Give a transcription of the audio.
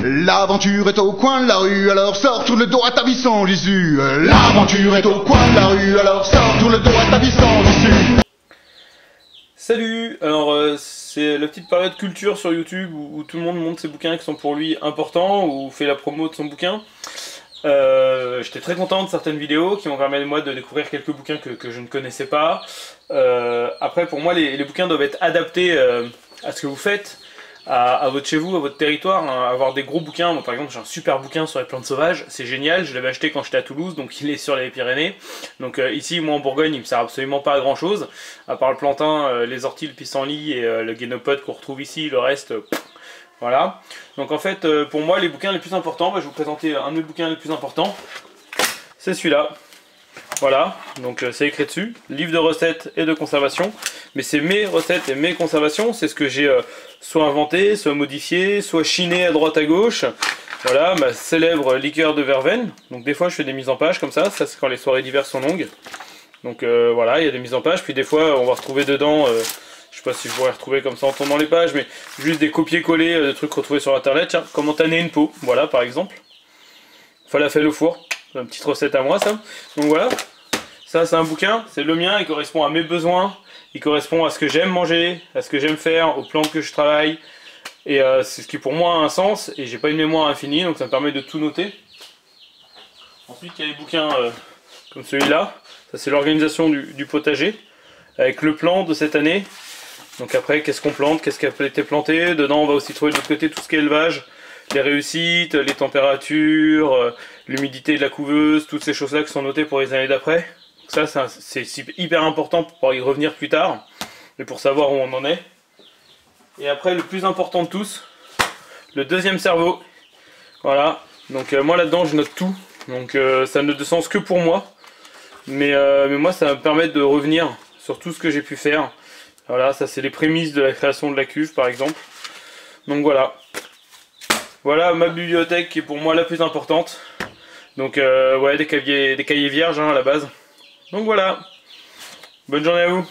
L'aventure est au coin de la rue, alors sors, tourne le dos à ta vie sans l'issue. L'aventure est au coin de la rue, alors sors, tourne le dos à ta vie sans issue. Salut. Alors c'est la petite période culture sur YouTube où tout le monde montre ses bouquins qui sont pour lui importants ou fait la promo de son bouquin. J'étais très content de certaines vidéos qui m'ont permis moi de découvrir quelques bouquins que je ne connaissais pas. Après pour moi les bouquins doivent être adaptés à ce que vous faites, à votre chez vous, à votre territoire, hein. Avoir des gros bouquins, moi par exemple j'ai un super bouquin sur les plantes sauvages, c'est génial, je l'avais acheté quand j'étais à Toulouse, donc il est sur les Pyrénées. Donc ici moi en Bourgogne il me sert absolument pas à grand chose, à part le plantain, les orties, le pissenlit et le guénopode qu'on retrouve ici, le reste... Voilà, donc en fait pour moi les bouquins les plus importants, je vais vous présenter un de mes bouquins les plus importants, c'est celui-là. Voilà, donc c'est écrit dessus, livre de recettes et de conservation, mais c'est mes recettes et mes conservations, c'est ce que j'ai soit inventé, soit modifié, soit chiné à droite à gauche. Voilà, ma célèbre liqueur de verveine, donc des fois je fais des mises en page comme ça c'est quand les soirées d'hiver sont longues. Donc voilà, il y a des mises en page, puis des fois on va retrouver dedans... je sais pas si je pourrais retrouver comme ça en tournant les pages, mais juste des copier-coller de trucs retrouvés sur internet. Tiens, comment tanner une peau, voilà par exemple. Falafel au four, une petite recette à moi ça. Donc voilà, ça c'est un bouquin, c'est le mien, il correspond à mes besoins, il correspond à ce que j'aime manger, à ce que j'aime faire, aux plantes que je travaille. Et c'est ce qui pour moi a un sens, et j'ai pas une mémoire infinie, donc ça me permet de tout noter. Ensuite il y a les bouquins comme celui-là, ça c'est l'organisation du potager, avec le plan de cette année. Donc après, qu'est-ce qu'on plante, qu'est-ce qui a été planté. Dedans, on va aussi trouver de l'autre côté tout ce qui est élevage, les réussites, les températures, l'humidité de la couveuse, toutes ces choses-là qui sont notées pour les années d'après. Ça, c'est hyper important pour pouvoir y revenir plus tard et pour savoir où on en est. Et après, le plus important de tous, le deuxième cerveau. Voilà. Donc moi là-dedans, je note tout. Donc ça n'a de sens que pour moi. Mais moi, ça va me permettre de revenir sur tout ce que j'ai pu faire. Voilà, ça c'est les prémices de la création de la cuve par exemple. Donc voilà. Voilà ma bibliothèque qui est pour moi la plus importante. Donc ouais, des cahiers vierges hein, à la base. Donc voilà. Bonne journée à vous.